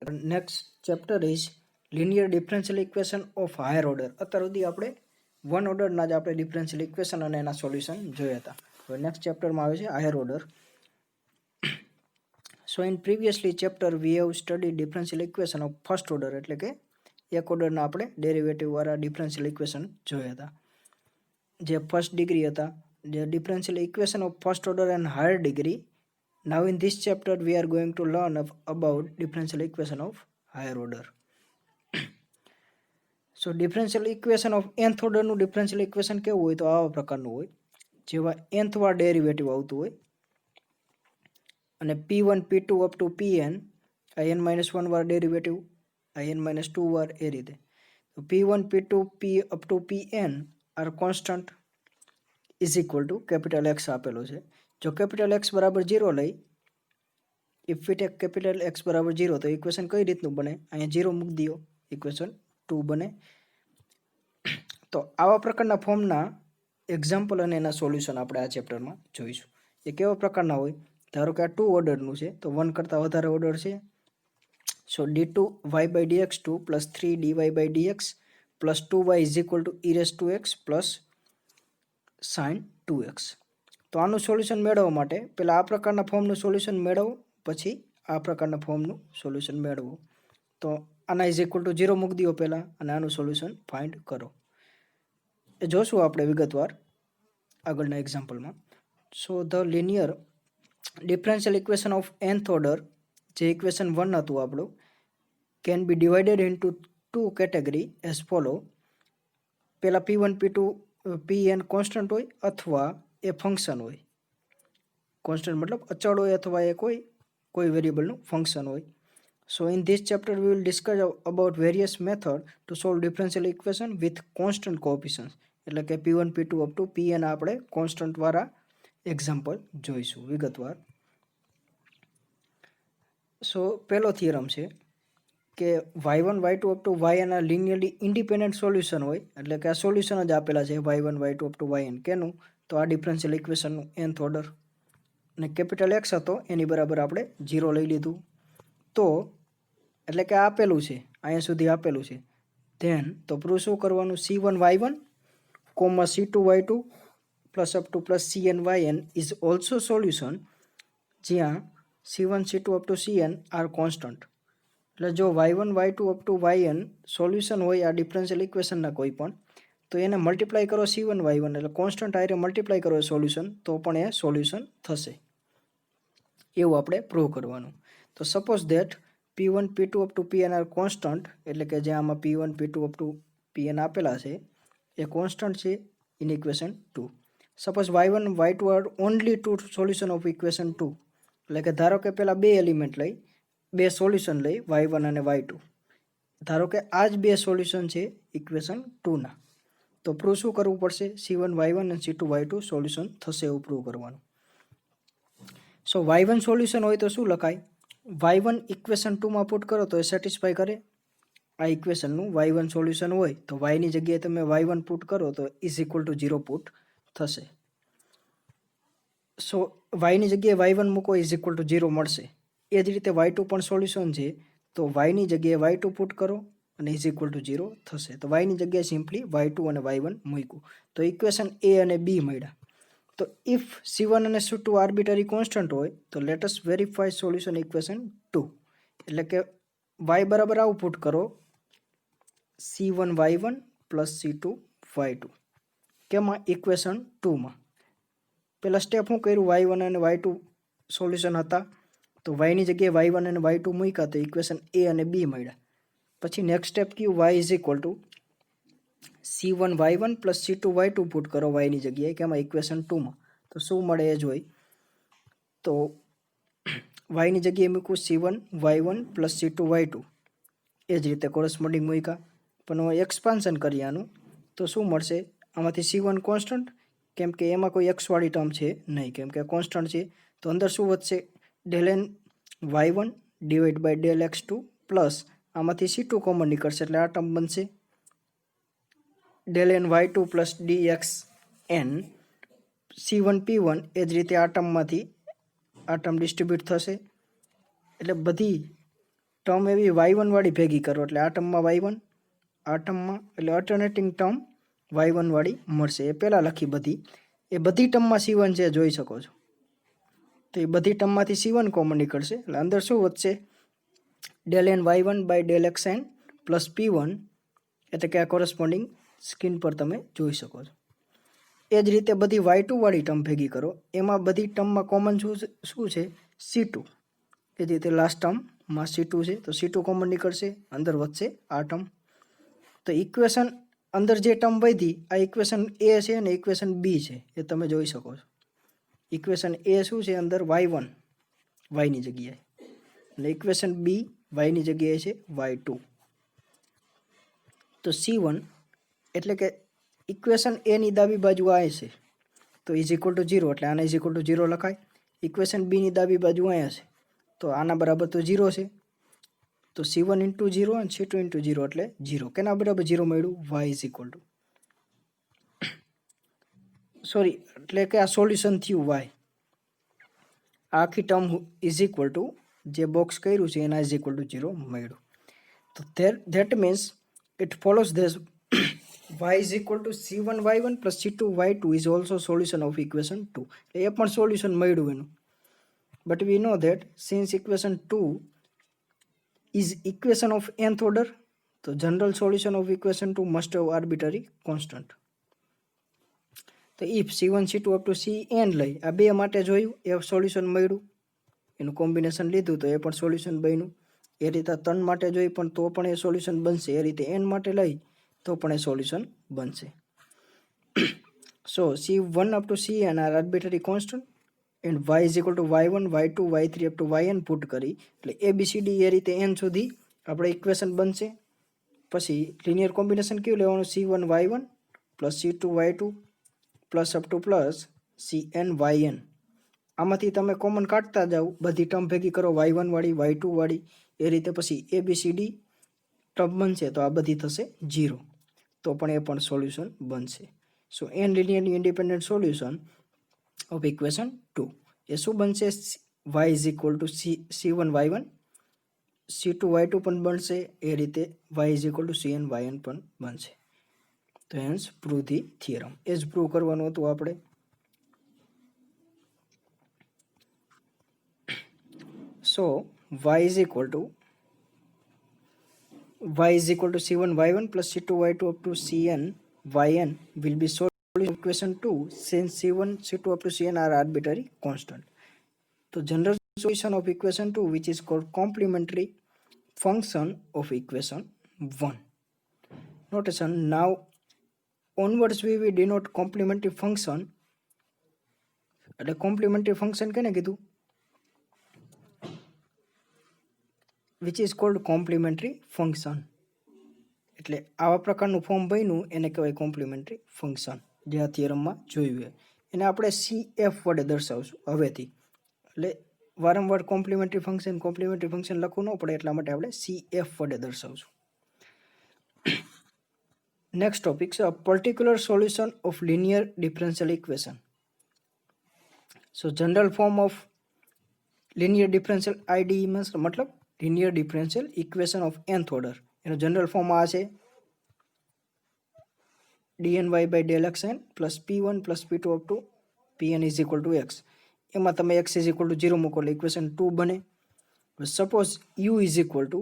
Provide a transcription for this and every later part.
Next chapter is linear differential equation of higher order. અત્યાર સુધી આપણે વન ઓર્ડરના જ આપણે ડિફરન્શિયલ ઇક્વેશન અને એના સોલ્યુશન જોયા હતા. હવે નેક્સ્ટ ચેપ્ટરમાં આવે છે higher order. So in previously chapter we have study differential equation of first order, એટલે કે એક ઓર્ડરના આપણે ડેરિવેટિવ વાળા ડિફરન્શિયલ ઇક્વેશન જોયા હતા જે ફર્સ્ટ ડિગ્રી હતા. જે differential equation of first order and higher degree. Now in this chapter we are going to learn about differential equation of higher order. So differential equation of nth order નું differential equation કેવું હોય તો આવા પ્રકારનું હોય, જેવા nth વાર derivative આવતું હોય અને p1 p2 up to pn આ n-1 વાર ડેરિવેટિવ, આ n-2 વાર, એ રીતે. તો p1 p2 p up to pn are constant is equal to capital X આપેલો છે. જો કેપિટલ એક્સ બરાબર 0 લઈ, if we take capital x બરાબર 0, તો ઇક્વેશન કઈ રીતનું બને? અહીંયા 0 મૂકી દો, ઇક્વેશન 2 બને. તો આવા પ્રકારના ફોર્મના એક્ઝામ્પલ અને એના સોલ્યુશન આપણે આ ચેપ્ટરમાં જોઈશું. એ કેવા પ્રકારના હોય? ધારો કે આ 2 ઓર્ડરનું છે, તો 1 કરતાં વધારે ઓર્ડર છે. સો d2y/dx2 plus 3dy/dx plus 2y is equal two e⁻x plus sin 2x. તો આનું સોલ્યુશન મેળવવા માટે પહેલાં આ પ્રકારના ફોર્મનું સોલ્યુશન મેળવો, પછી આ પ્રકારના ફોર્મનું સોલ્યુશન મેળવો. તો આના ઇઝ ઇક્વલ ટુ 0 મૂકી દો પહેલાં અને આનું સોલ્યુશન ફાઇન્ડ કરો. એ જોશું આપણે વિગતવાર આગળના એક્ઝામ્પલમાં. So the linear differential equation of nth order, જે ઇક્વેશન 1 હતું આપણું, can be divided into 2 category as follow. પહેલાં p1 p2 pn કોન્સ્ટન્ટ હોય અથવા એ ફંક્શન હોય. કોન્સ્ટન્ટ મતલબ અચળ હોય અથવા એ કોઈ વેરિયેબલનું ફંક્શન હોય. સો in this chapter we will discuss about various method to solve differential equation with constant coefficients, એટલે કે p1 p2 up to pn આપણે કોન્સ્ટન્ટ વાળા એક્ઝામ્પલ જોઈશું વિગતવાર. સો પહેલો થિયરમ છે કે y1 y2 up to yn આ લિનિયરલી ઇન્ડિપેન્ડન્ટ સોલ્યુશન હોય, એટલે કે આ સોલ્યુશન જ આપેલા છે y1 y2 up to yn. કેનું? તો આ ડિફરન્શિયલ ઇક્વેશનનું nth ઓર્ડર. અને કેપિટલ એક્સ હતો એની બરાબર આપણે 0 લઈ લીધું. તો એટલે કે આપેલું છે, અહીંયા સુધી આપેલું છે. ધેન તો પ્રૂવ શું કરવાનું? c1y1 c2y2 plus up to plus cn is also solution, જ્યાં c1 c2 up to cn are constant. એટલે જો y1 y2 up to yn solution હોય આ ડિફરન્શિયલ ઇક્વેશનના કોઈ પણ, તો એને મલ્ટીપ્લાય કરો c1 y1, એટલે કોન્સ્ટન્ટ આરે મલ્ટીપ્લાય કરો સોલ્યુશન, તો પણ એ સોલ્યુશન થશે. એવું આપણે પ્રૂવ કરવાનું. તો suppose that p1 p2 up to pn are constant, એટલે કે જે આમાં p1 p2 up to pn આપેલા છે એ કોન્સ્ટન્ટ છે in equation 2. Suppose y1 y2 are only two solution of equation 2, એટલે કે ધારો કે પહેલાં બે એલિમેન્ટ લઈ, બે સોલ્યુશન લઈ y1 અને y2. ધારો કે આ જ બે સોલ્યુશન છે ઇક્વેશન 2ના. તો પ્રૂવ શું કરવું પડશે? c1 y1 અને c2 y2 સોલ્યુશન થશે એવું પ્રૂવ કરવાનું. સો y1 સોલ્યુશન હોય તો શું લખાય? y1 ઇક્વેશન 2માં પુટ કરો તો એ સેટિસ્ફાય કરે. આ ઇક્વેશનનું y1 સોલ્યુશન હોય તો yની જગ્યાએ તમે y1 પુટ કરો તો ઇઝ ઇક્વલ ટુ 0 પુટ થશે. સો yની જગ્યાએ y1 મૂકો ઇઝ ઇક્વલ ટુ 0 મળશે. એ જ રીતે y2 પણ સોલ્યુશન છે, તો yની જગ્યાએ y2 પુટ કરો અને ઇઝ ઇક્વલ ટુ 0 થશે. તો yની જગ્યાએ સિમ્પલી y2 અને y1 મૂક્યું તો ઇક્વેશન a અને b મળ્યા. તો ઇફ c1 અને c2 આર્બિટરી કોન્સ્ટન્ટ હોય તો let us verify solution equation 2. એટલે કે y બરાબર આવું પુટ કરો c1 y1 plus c2 y2. કેમાં? ઇક્વેશન 2માં. પહેલાં સ્ટેપ શું કર્યું? y1 અને y2 સોલ્યુશન હતા, તો yની જગ્યાએ y1 અને y2 મૂક્યા તો ઇક્વેશન a અને b મળ્યા. પછી નેક્સ્ટ સ્ટેપ કયું? y is equal two c1 y1 plus c2 y2 put કરો yની જગ્યાએ, કેમાં? ઇક્વેશન 2માં. તો શું મળે એ જોઈ. તો yની જગ્યાએ મૂકવું c1 y1 plus c2 y2, એ જ રીતે કોરસ્પોન્ડિંગ મૂક્યા. પણ એક્સપાન્શન કરીએ આનું તો શું મળશે? આમાંથી c1 કોન્સ્ટન્ટ, કેમ કે એમાં કોઈ એક્સવાળી ટર્મ છે નહીં, કેમ કે કોન્સ્ટન્ટ છે. તો અંદર શું વધશે? Del n y1 divide by del x2 plus આમાંથી c2 કોમન નીકળશે એટલે આ ટર્મ બનશે del n y2 plus dxn c1 p1. એ જ રીતે આ ટર્મમાંથી આ ટર્મ ડિસ્ટ્રીબ્યુટ થશે, એટલે બધી ટર્મ એવી y1 વાળી ભેગી કરો એટલે આ ટર્મમાં y1, આ ટર્મમાં એટલે અલ્ટરનેટિંગ ટર્મ y1 વાળી મળશે. એ પહેલાં લખી બધી, એ બધી ટર્મમાં C1 છે જોઈ શકો છો. તો એ બધી ટર્મમાંથી C1 કોમન નીકળશે એટલે અંદર શું વધશે? Del n y1 by del x n plus P1, એટલે કે આ કોરસ્પોન્ડિંગ સ્ક્રીન પર તમે જોઈ શકો છો. એ જ રીતે બધી y2 વાળી ટર્મ ભેગી કરો, એમાં બધી ટર્મમાં કોમન શું છે? C2. એ જ રીતે લાસ્ટ ટર્મમાં C2 છે તો C2 કોમન નીકળશે, અંદર વધશે આ ટર્મ. તો ઇક્વેશન અંદર જે ટર્મ વધી આ ઇક્વેશન A છે અને ઇક્વેશન B છે એ તમે જોઈ શકો છો. ઇક્વેશન A શું છે? અંદર y1 yની જગ્યાએ, અને ઇક્વેશન B yની જગ્યાએ છે y2. તો C1 એટલે કે ઇક્વેશન A ની ડાબી બાજુ આ છે તો ઇઝ ઇક્વલ ટુ 0, એટલે આને ઇઝ ઇક્વલ ટુ 0 લખાય. ઇક્વેશન B ની ડાબી બાજુ અહીંયા છે તો આના બરાબર તો 0 છે. તો C1 ઇન્ટુ 0 અને C2 ઇન્ટુ 0 એટલે 0. કેના બરાબર 0 મળ્યું? y ઇઝ ઇક્વલ ટુ એટલે કે આ સોલ્યુશન થયું y. આ આખી ટર્મ ઇઝ ઇક્વલ ટુ જે બોક્સ કર્યું છે એના ઇઝ ઇક્વલ ટુ 0 મળ્યું. તો that means it follows this y is equal to C1 y1 plus C2 y2 is also solution of equation 2. એ પણ સોલ્યુશન મળ્યું એનું. But we know that since equation 2 is equation of nth order, તો general solution of equation 2 must have arbitrary constant. તો if C1 C2 up to Cn લઈ આ બે માટે જોયું એ સોલ્યુશન મળ્યું, એનું કોમ્બિનેશન લીધું તો એ પણ સોલ્યુશન બન્યું. એ રીતે 3 માટે જોઈ પણ તો પણ એ સોલ્યુશન બનશે. એ રીતે n માટે લઈ તો પણ એ સોલ્યુશન બનશે. સો C1 up to Cn are arbitrary constant and y is equal to y1, y2, y3 up to yn put કરી એટલે ABCD એ રીતે n સુધી આપણે ઇક્વેશન બનશે. પછી લિનિયર કોમ્બિનેશન કેવું લેવાનું? C1 y1 plus C2 y2 plus up to plus Cn yn. આમાંથી તમે કોમન કાઢતા જાઓ, બધી ટર્મ ભેગી કરો y1 વાળી y2 વાળી, એ રીતે પછી ABCD ટર્મ બનશે તો આ બધી થશે 0, તો પણ એ પણ સોલ્યુશન બનશે. સો n linearly independent solution of equation 2 એ શું બનશે? y is equal to C1 y1 C2 y2 પણ બનશે, એ રીતે y is equal to Cn yn પણ બનશે. તો હેન્સ પ્રૂવ ધી થિયરમ. એ જ પ્રૂવ કરવાનું હતું આપણે. સો y is equal to C1 y1 plus C2 y2 up to Cn yn will be solution of equation 2 since C1 C2 up to Cn are arbitrary constant. So general solution of equation 2 which is called complementary function of equation 1. Notation, now onwards we will denote complementary function. એટલે complementary function કેને કીધું? which is called complementary function. એટલે આવા પ્રકારનું form બન્યું એને કહેવાય complimentary function, જે આ થિયરમમાં જોયું છે. એને આપણે CF વડે દર્શાવશું હવેથી. એટલે વારંવાર કોમ્પ્લિમેન્ટરી ફંક્શન લખવું ન પડે એટલા માટે આપણે CF વડે દર્શાવશું. નેક્સ્ટ ટોપિક છે particular solution of linear differential equation. So general form of linear differential IDE મતલબ linear differential equation of nth order. એનો જનરલ ફોર્મ આ છે dny by del xn plus p1 plus p2 up to pn is equal to x. એમાં તમે x is equal to 0 મૂકો એટલે equation 2 બને. Suppose u is equal to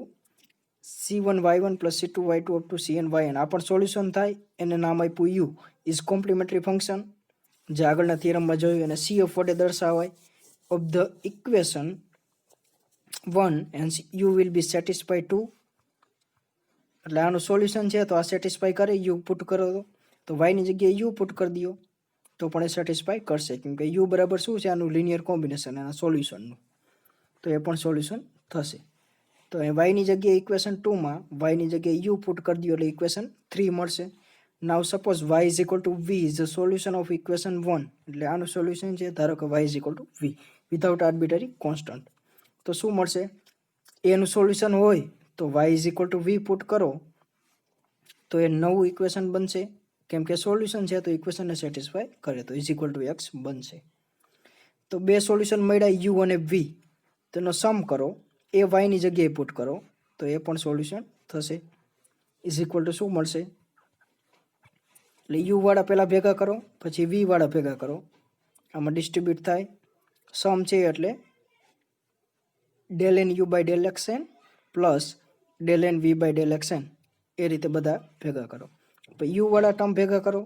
c1 y1 plus c2 y2 up to cn yn. આ પણ solution થાય, એને નામ આપ્યું u ઇઝ કોમ્પ્લિમેન્ટરી ફંક્શન, જે આગળના થિયરમમાં જોયું. એને CF વડે દર્શાવાય of the equation 1 and u will be satisfy 2. એટલે આનું સોલ્યુશન છે તો આ સેટિસ્ફાય કરે, યુ પુટ કરો તો વાયની જગ્યાએ યુ પુટ કરી દો તો પણ એ સેટિસ્ફાય કરશે, કેમ કે યુ બરાબર શું છે? આનું લિનિયર કોમ્બિનેશન એના સોલ્યુશનનું, તો એ પણ સોલ્યુશન થશે. તો એ વાયની જગ્યાએ ઇક્વેશન 2માં વાયની જગ્યાએ યુ પુટ કરી દો એટલે ઇક્વેશન 3 મળશે. Now suppose y is equal to v is the solution of equation 1. એટલે આનું સોલ્યુશન છે, ધારો કે y is equal to v without arbitrary constant. તો શું મળશે? એનું સોલ્યુશન હોય તો y is equal to v put કરો તો એ નવું ઇક્વેશન બનશે, કેમ કે સોલ્યુશન છે તો ઇક્વેશનને સેટિસ્ફાય કરે, તો ઇઝ ઇક્વલ ટુ x બનશે. તો બે સોલ્યુશન મળ્યા u અને v, તેનો સમ કરો, એ વાયની જગ્યાએ પુટ કરો તો એ પણ સોલ્યુશન થશે. ઇઝ ઇક્વલ ટુ શું મળશે? એટલે યુ વાળા પહેલાં ભેગા કરો, પછી વી વાળા ભેગા કરો, આમાં ડિસ્ટ્રીબ્યુટ થાય, સમ છે એટલે del n u by del x n plus del n v by del x n, એ રીતે બધા ભેગા કરો. પછી યુ વાળા ટર્મ ભેગા કરો,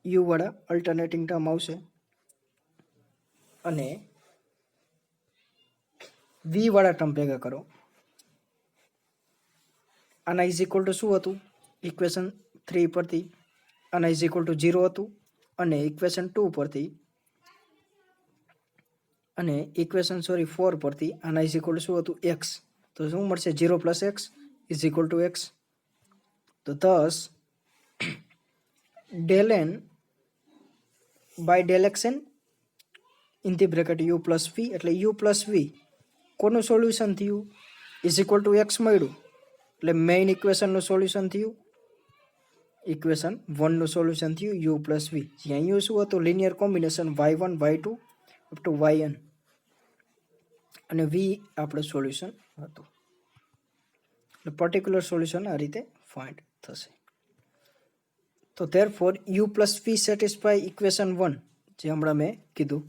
યુ વાળા અલ્ટરનેટિંગ ટર્મ આવશે, અને વી વાળા ટર્મ ભેગા કરો. આના ઇઝ ઇક્વલ ટુ શું હતું ઇક્વેશન 3 પરથી? આના ઇઝ ઇક્વલ ટુ 0 હતું, અને ઇક્વેશન 2 પરથી, અને ઇક્વેશન 4 પરથી આના ઇઝ ઇક્વલ ટુ શું હતું? એક્સ. તો શું મળશે? 0 plus x is equal to x. તો thus del n by del x n in the bracket u plus v, એટલે યુ પ્લસ વી કોનું સોલ્યુશન થયું? ઇઝ ઇક્વલ ટુ એક્સ મળ્યું, એટલે મેઇન ઇક્વેશનનું સોલ્યુશન થયું, ઇક્વેશન 1 નું સોલ્યુશન થયું યુ પ્લસ વી. જ્યાં યુ શું હતું? Linear combination y1 y2 up to yn, અને વી આપણે સોલ્યુશન હતું. એટલે પર્ટિક્યુલર સોલ્યુશન આ રીતે ફાઇન્ડ થશે. તો therefore u plus v satisfy equation 1, જે હમણાં મેં કીધું.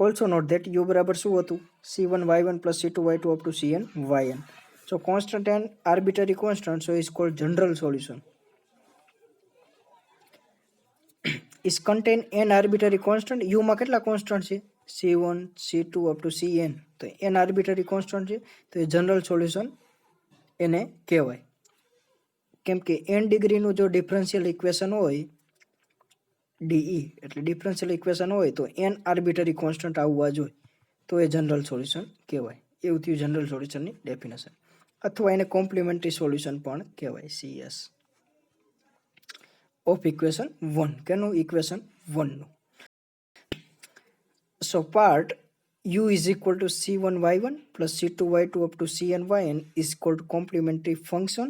ઓલ્સો નોટ ધેટ યુ બરાબર શું હતું? c1 y1 plus c2 y2 up to cn yn. So constant and arbitrary constant, so is called general solution. Is contain n arbitrary constant. u માં કેટલા constant છે? c1 c2 up to cn. તો n arbitrary constant છે, તો એ general solution એને કહેવાય. કેમ કે n ડિગ્રીનું જો ડિફરન્શિયલ ઇક્વેશન હોય DE, એટલે ડિફરન્શિયલ ઇક્વેશન હોય તો n આર્બિટરી કોન્સ્ટન્ટ આવવા જોઈએ, તો એ જનરલ સોલ્યુશન કહેવાય. એવું થયું જનરલ સોલ્યુશનની ડેફિનેશન. અથવા એને કોમ્પ્લિમેન્ટરી સોલ્યુશન પણ કહેવાય, CS ઓફ ઇક્વેશન 1. કેનું? ઇક્વેશન 1 નું. સો part u is equal to c1 y1 plus c2 y2 up to cn yn is called complementary function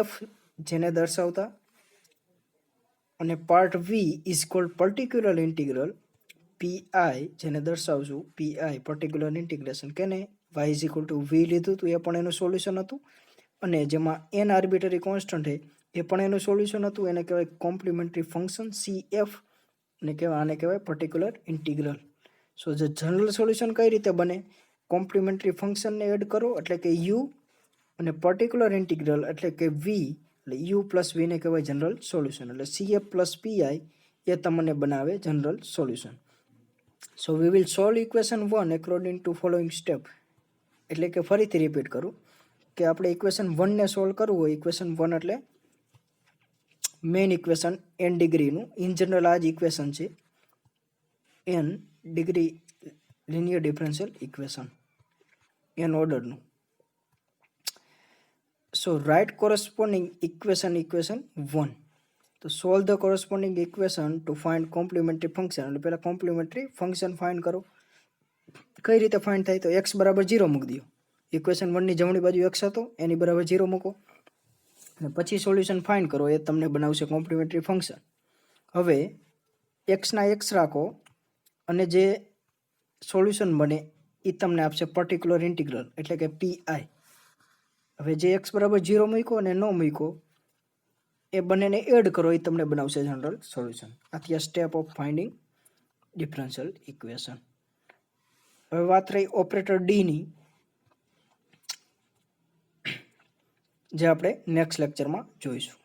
f, જેને દર્શાવતા, અને part v is called particular integral pi, જેને દર્શાવશું pi, particular integration. કેને? y is equal to v લીધું હતું, એ પણ એનું solution હતું, અને જેમાં n આર્બિટરી કોન્સ્ટન્ટ છે એ પણ એનું સોલ્યુશન હતું. એને કહેવાય કોમ્પ્લિમેન્ટરી ફંક્શન CF, અને કહેવાય આને કહેવાય પર્ટિક્યુલર ઇન્ટિગ્રલ. સો જે જનરલ સોલ્યુશન કઈ રીતે બને? કોમ્પ્લિમેન્ટરી ફંક્શનને એડ કરો એટલે કે u, અને પર્ટિક્યુલર ઇન્ટિગ્રલ એટલે કે v, એટલે u પ્લસ v ને કહેવાય જનરલ સોલ્યુશન. એટલે CF પ્લસ PI એ તમને બનાવે general solution. So we will solve equation 1 according to following step. એટલે કે ફરીથી રિપીટ કરું કે આપણે ઇક્વેશન 1 ને સોલ્વ કરવું હોય, ઇક્વેશન 1 એટલે મેઇન ઇક્વેશન n ડિગ્રીનું. ઇન જનરલ આ જ ઇક્વેશન છે, n degree linear differential equation, n ઓર્ડરનું. So write corresponding equation 1. તો solve the corresponding equation to find complementary function. એટલે પહેલાં કોમ્પ્લિમેન્ટરી ફંક્શન ફાઇન્ડ કરો. કઈ રીતે ફાઇન્ડ થાય? તો x બરાબર 0 મૂકી દો. ઇક્વેશન 1 ની જમણી બાજુ x હતો, એની બરાબર 0 મૂકો, અને પછી સોલ્યુશન ફાઇન્ડ કરો. એ તમને બનાવશે કોમ્પ્લિમેન્ટરી ફંક્શન. હવે એક્સના એક્સ રાખો, અને જે સોલ્યુશન બને એ તમને આપશે પર્ટિક્યુલર ઇન્ટિગ્રલ એટલે કે PI. હવે જે x બરાબર 0 મૂકો અને ન મૂકો એ બંનેને એડ કરો, એ તમને બનાવશે જનરલ સોલ્યુશન. આથી આ step of finding differential equation. હવે વાત રહી ઓપરેટર ડીની, જે આપણે નેક્સ્ટ લેક્ચરમાં જોઈશું.